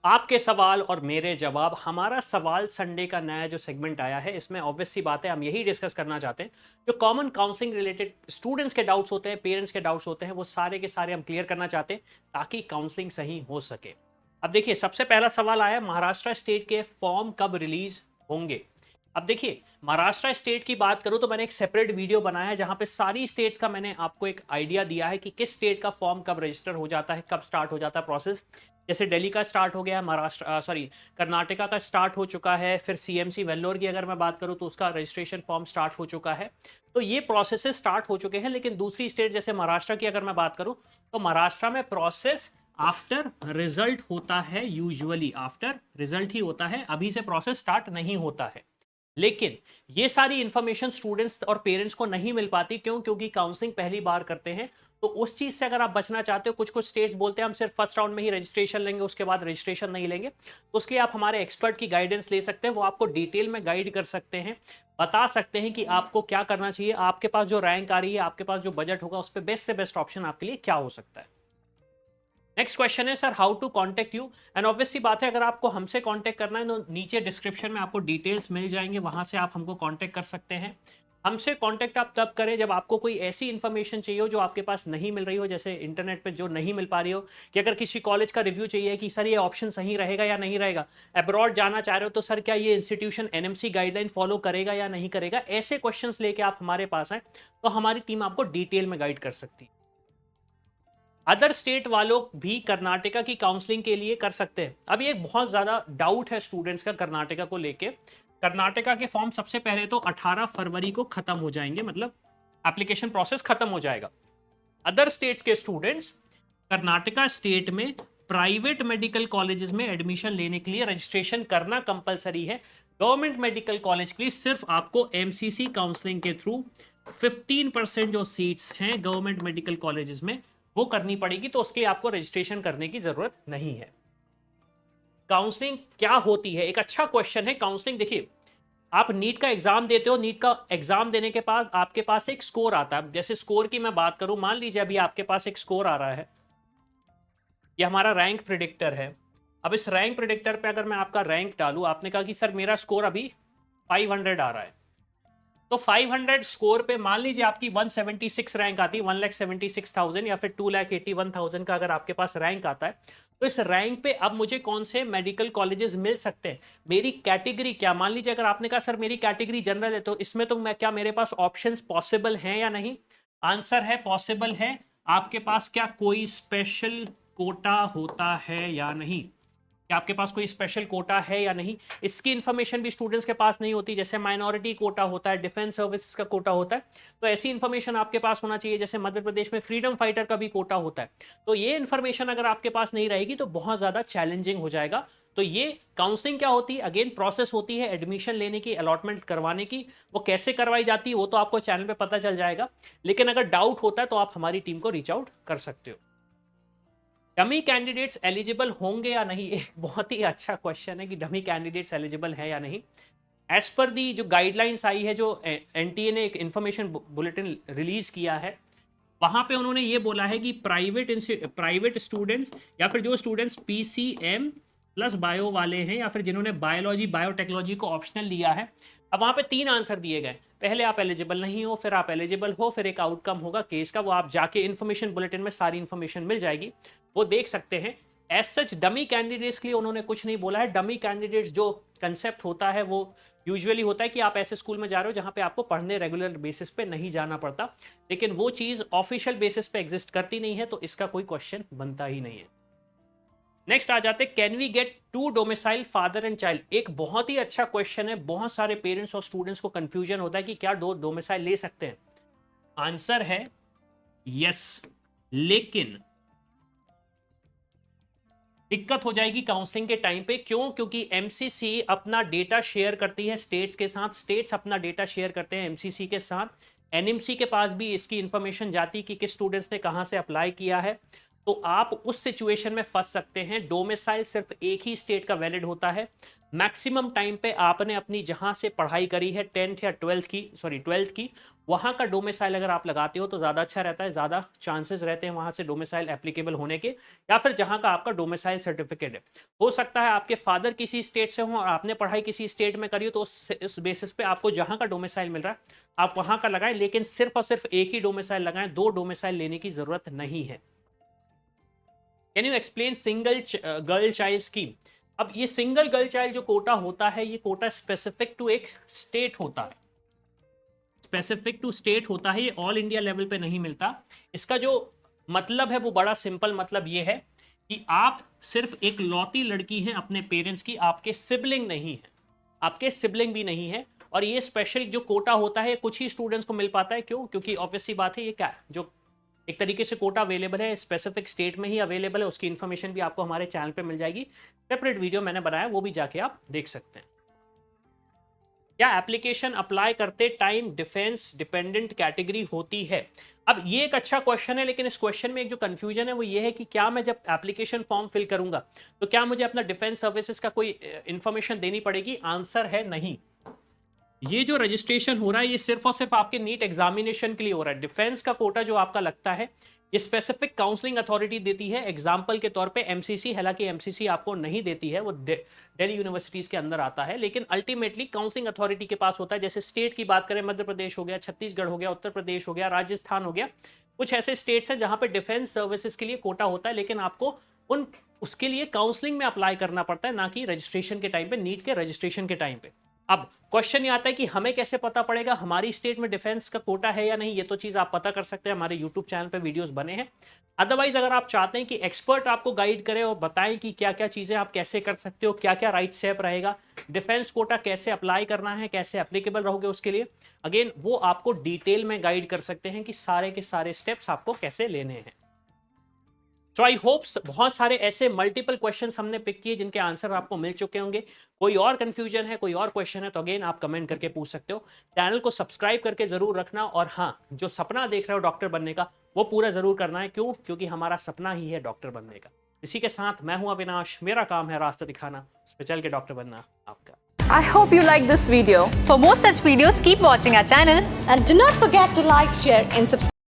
आपके सवाल और मेरे जवाब। हमारा सवाल संडे का नया जो सेगमेंट आया है, इसमें ऑब्वियस सी बात है, हम यही डिस्कस करना चाहते हैं। जो कॉमन काउंसलिंग रिलेटेड स्टूडेंट्स के डाउट्स होते हैं, पेरेंट्स के डाउट्स होते हैं, वो सारे के सारे हम क्लियर करना चाहते हैं ताकि काउंसलिंग सही हो सके। अब देखिए, सबसे पहला सवाल आया, महाराष्ट्र स्टेट के फॉर्म कब रिलीज होंगे। अब देखिए, महाराष्ट्र स्टेट की बात करूं तो मैंने एक सेपरेट वीडियो बनाया है जहां पे सारी स्टेट्स का मैंने आपको एक आइडिया दिया है कि किस स्टेट का फॉर्म कब रजिस्टर हो जाता है, कब स्टार्ट हो जाता है प्रोसेस। जैसे दिल्ली का स्टार्ट हो गया, महाराष्ट्र सॉरी कर्नाटका का स्टार्ट हो चुका है, फिर सीएमसी वेल्लोर की अगर मैं बात करूं तो उसका रजिस्ट्रेशन फॉर्म स्टार्ट हो चुका है। तो ये प्रोसेसेस स्टार्ट हो चुके हैं। लेकिन दूसरी स्टेट जैसे महाराष्ट्र की अगर मैं बात करूं तो महाराष्ट्र में प्रोसेस आफ्टर रिजल्ट होता है, यूजुअली आफ्टर रिजल्ट ही होता है, अभी से प्रोसेस स्टार्ट नहीं होता है। लेकिन ये सारी इंफॉर्मेशन स्टूडेंट्स और पेरेंट्स को नहीं मिल पाती, क्यों? क्योंकि काउंसलिंग पहली बार करते हैं। तो उस चीज से अगर आप बचना चाहते हो, कुछ कुछ स्टेट्स बोलते हैं हम सिर्फ फर्स्ट राउंड में ही रजिस्ट्रेशन लेंगे, उसके बाद रजिस्ट्रेशन नहीं लेंगे, तो उसके लिए आप हमारे एक्सपर्ट की गाइडेंस ले सकते हैं। वो आपको डिटेल में गाइड कर सकते हैं, बता सकते हैं कि आपको क्या करना चाहिए, आपके पास जो रैंक आ रही है, आपके पास जो बजट होगा, उस पर बेस्ट से बेस्ट ऑप्शन आपके लिए क्या हो सकता है। नेक्स्ट क्वेश्चन है, sir how to contact you. And obviously बात है, अगर आपको हमसे कांटेक्ट करना है तो नीचे डिस्क्रिप्शन में आपको डिटेल्स मिल जाएंगे, वहां से आप हमको कांटेक्ट कर सकते हैं। हमसे कांटेक्ट आप तब करें जब आपको कोई ऐसी इन्फॉर्मेशन चाहिए हो जो आपके पास नहीं मिल रही हो, जैसे इंटरनेट पे जो नहीं मिल पा रही हो, कि अगर किसी कॉलेज का रिव्यू चाहिए कि सर ये ऑप्शन सही रहेगा या नहीं रहेगा, अब्रॉड जाना चाह रहे हो तो सर क्या ये इंस्टीट्यूशन एनएमसी गाइडलाइन फॉलो करेगा या नहीं करेगा, ऐसे क्वेश्चंस लेके आप हमारे पास आए तो हमारी टीम आपको डिटेल में गाइड कर सकती है। अदर स्टेट वालों भी कर्नाटका की काउंसलिंग के लिए कर सकते हैं। अब ये एक बहुत ज्यादा डाउट है स्टूडेंट्स का कर्नाटका को लेके। कर्नाटका के फॉर्म सबसे पहले तो 18 फरवरी को खत्म हो जाएंगे, मतलब एप्लीकेशन प्रोसेस खत्म हो जाएगा। अदर स्टेट के स्टूडेंट्स कर्नाटका स्टेट में प्राइवेट मेडिकल कॉलेजेस में एडमिशन लेने के लिए रजिस्ट्रेशन करना कंपलसरी है। गवर्नमेंट मेडिकल कॉलेज के लिए सिर्फ आपको एमसीसी काउंसलिंग के थ्रू 15% जो सीट्स हैं गवर्नमेंट मेडिकल कॉलेजेस में वो करनी पड़ेगी, तो उसके लिए आपको रजिस्ट्रेशन करने की जरूरत नहीं है। काउंसलिंग क्या होती है, एक अच्छा क्वेश्चन है। काउंसलिंग देखिए, आप नीट का एग्जाम देते हो, नीट का एग्जाम देने के बाद आपके पास एक स्कोर आता है। जैसे स्कोर की मैं बात करूं, मान लीजिए अभी आपके पास एक स्कोर आ रहा है, ये हमारा रैंक प्रिडिक्टर है। अब इस रैंक प्रिडिक्टर पे अगर मैं आपका रैंक डालूं, आपने कहा कि सर मेरा स्कोर अभी 500 आ रहा है, तो 500 स्कोर पे मान लीजिए आपकी 176 रैंक आती है, 1,76,000 या फिर 2,81,000 का अगर आपके पास रैंक आता है, तो इस रैंक पे अब मुझे कौन से मेडिकल कॉलेजेस मिल सकते हैं, मेरी कैटेगरी क्या। मान लीजिए अगर आपने कहा सर मेरी कैटेगरी जनरल है, तो इसमें तो मैं क्या, मेरे पास ऑप्शंस पॉसिबल हैं या नहीं? आंसर है पॉसिबल है। आपके पास क्या कोई स्पेशल कोटा होता है या नहीं, कि आपके पास कोई स्पेशल कोटा है या नहीं, इसकी इंफॉर्मेशन भी स्टूडेंट्स के पास नहीं होती। जैसे माइनॉरिटी कोटा होता है, डिफेंस सर्विसेज का कोटा होता है, तो ऐसी इंफॉर्मेशन आपके पास होना चाहिए। जैसे मध्य प्रदेश में फ्रीडम फाइटर का भी कोटा होता है। तो ये इंफॉर्मेशन अगर आपके पास नहीं रहेगी तो बहुत ज्यादा चैलेंजिंग हो जाएगा। तो ये काउंसलिंग क्या होती है, अगेन प्रोसेस होती है एडमिशन लेने की, अलॉटमेंट करवाने की। वो कैसे करवाई जाती है वो तो आपको चैनल पे पता चल जाएगा, लेकिन अगर डाउट होता है तो आप हमारी टीम को रीच आउट कर सकते हो। डमी कैंडिडेट्स एलिजिबल होंगे या नहीं, एक बहुत ही अच्छा क्वेश्चन है कि डमी कैंडिडेट्स एलिजिबल है या नहीं। एज पर दी जो गाइडलाइंस आई है, जो एनटीए ने एक इंफॉर्मेशन बुलेटिन रिलीज किया है, वहां पे उन्होंने ये बोला है कि प्राइवेट स्टूडेंट्स या फिर जो स्टूडेंट्स पीसीएम प्लस बायो वाले हैं, या फिर जिन्होंने बायोलॉजी बायोटेक्नोलॉजी को ऑप्शनल लिया है। अब वहां पे 3 आंसर दिए गए, पहले आप एलिजिबल नहीं हो, फिर आप एलिजिबल हो, फिर एक आउटकम होगा केस का, वो आप जाके इन्फॉर्मेशन बुलेटिन में सारी इन्फॉर्मेशन मिल जाएगी, वो देख सकते हैं। एज सच डमी कैंडिडेट्स के लिए उन्होंने कुछ नहीं बोला है। डमी कैंडिडेट्स जो कंसेप्ट होता है वो यूजुअली होता है कि आप ऐसे स्कूल में जा रहे हो जहां पे आपको पढ़ने रेगुलर बेसिस पे नहीं जाना पड़ता, लेकिन वो चीज ऑफिशियल बेसिस पे एग्जिस्ट करती नहीं है, तो इसका कोई क्वेश्चन बनता ही नहीं है। नेक्स्ट आ जाते, can we get 2 domicile father and child. एक बहुत ही अच्छा क्वेश्चन है, बहुत सारे पेरेंट्स और स्टूडेंट्स को कंफ्यूजन होता है कि क्या 2 डोमिसाइल ले सकते हैं। आंसर है यस, लेकिन दिक्कत हो जाएगी काउंसलिंग के टाइम पे। क्यों? क्योंकि एमसीसी अपना डेटा शेयर करती है स्टेट्स के साथ, स्टेट्स अपना डेटा शेयर करते हैं एमसीसी के साथ। एनएमसी के पास भी इसकी इंफॉर्मेशन जाती है कि किस स्टूडेंट्स ने कहां से अप्लाई किया है। तो आप उस सिचुएशन में फंस सकते हैं। डोमिसाइल सिर्फ एक ही स्टेट का वैलिड होता है। मैक्सिमम टाइम पे आपने अपनी जहां से पढ़ाई करी है 10th या 12th की वहां का डोमिसाइल अगर आप लगाते हो तो ज़्यादा अच्छा रहता है, ज़्यादा चांसेस रहते हैं वहां से डोमिसाइल एप्लीकेबल होने के, या फिर जहां का आपका डोमिसाइल सर्टिफिकेट है। हो सकता है आपके फादर किसी स्टेट से हों और आपने पढ़ाई किसी स्टेट में करी हो, तो उस बेसिस पे आपको जहां का डोमिसाइल मिल रहा है आप वहां का लगाएं, लेकिन सिर्फ और सिर्फ एक ही डोमिसाइल लगाएं, 2 डोमिसाइल लेने की जरूरत नहीं है। Can you explain single girl child scheme? अब ये सिंगल गर्ल चाइल्ड जो कोटा होता है, ये कोटा स्पेसिफिक टू एक स्टेट होता है, स्पेसिफिक टू स्टेट होता है, ये ऑल इंडिया लेवल पे नहीं मिलता। इसका जो मतलब है वो बड़ा सिंपल मतलब ये है कि आप सिर्फ एक लौती लड़की हैं अपने पेरेंट्स की, आपके सिबलिंग नहीं है, आपके सिबलिंग भी नहीं है। और ये स्पेशल जो कोटा होता है कुछ ही स्टूडेंट्स को मिल पाता है। क्यों? क्योंकि ऑब्वियस सी बात है, ये क्या जो एक तरीके से कोटा अवेलेबल है, स्पेसिफिक स्टेट में ही अवेलेबल है। उसकी इन्फॉर्मेशन भी आपको हमारे चैनल पे मिल जाएगी, सेपरेट वीडियो मैंने बनाया, वो भी जाके आप देख सकते हैं। क्या एप्लीकेशन अप्लाई करते टाइम डिफेंस डिपेंडेंट कैटेगरी होती है? अब ये एक अच्छा क्वेश्चन है, लेकिन इस क्वेश्चन में एक जो कंफ्यूजन है वो ये है कि क्या मैं जब एप्लीकेशन फॉर्म फिल करूंगा तो क्या मुझे अपना डिफेंस सर्विसेज का कोई इंफॉर्मेशन देनी पड़ेगी? आंसर है नहीं। ये जो रजिस्ट्रेशन हो रहा है ये सिर्फ और सिर्फ आपके नीट एग्जामिनेशन के लिए हो रहा है। डिफेंस का कोटा जो आपका लगता है ये स्पेसिफिक काउंसलिंग अथॉरिटी देती है। एग्जाम्पल के तौर पे एमसीसी, हालांकि एमसीसी आपको नहीं देती है, वो दिल्ली यूनिवर्सिटीज के अंदर आता है, लेकिन अल्टीमेटली काउंसलिंग अथॉरिटी के पास होता है। जैसे स्टेट की बात करें, मध्य प्रदेश हो गया, छत्तीसगढ़ हो गया, उत्तर प्रदेश हो गया, राजस्थान हो गया, कुछ ऐसे स्टेट्स हैं जहां पे डिफेंस सर्विसेज के लिए कोटा होता है, लेकिन आपको उसके लिए काउंसलिंग में अप्लाई करना पड़ता है, ना कि रजिस्ट्रेशन के टाइम पे, नीट के रजिस्ट्रेशन के टाइम पे। अब क्वेश्चन ये आता है कि हमें कैसे पता पड़ेगा हमारी स्टेट में डिफेंस का कोटा है या नहीं? ये तो चीज आप पता कर सकते हैं, हमारे यूट्यूब चैनल पे वीडियोस बने हैं। अदरवाइज अगर आप चाहते हैं कि एक्सपर्ट आपको गाइड करे और बताएं कि क्या क्या चीजें आप कैसे कर सकते हो, क्या क्या राइट स्टेप रहेगा, डिफेंस कोटा कैसे अप्लाई करना है, कैसे एप्लीकेबल रहोगे उसके लिए, अगेन वो आपको डिटेल में गाइड कर सकते हैं कि सारे के सारे स्टेप्स आपको कैसे लेने हैं। सो आई होप्स बहुत सारे ऐसे मल्टीपल क्वेश्चंस हमने पिक किए जिनके आंसर आपको मिल चुके होंगे। कोई और कंफ्यूजन है, कोई और क्वेश्चन है तो अगेन आप कमेंट करके पूछ सकते हो। चैनल को सब्सक्राइब करके जरूर रखना, और हाँ, जो सपना देख रहे हो डॉक्टर बनने का वो पूरा जरूर करना है। क्यों? क्योंकि हमारा सपना ही है डॉक्टर बनने का। इसी के साथ मैं हूं अविनाश, मेरा काम है रास्ता दिखाना, उस पे चल के डॉक्टर बनना आपका। I hope you like this video. For more such videos, keep watching our channel. And do not forget to like, share and subscribe.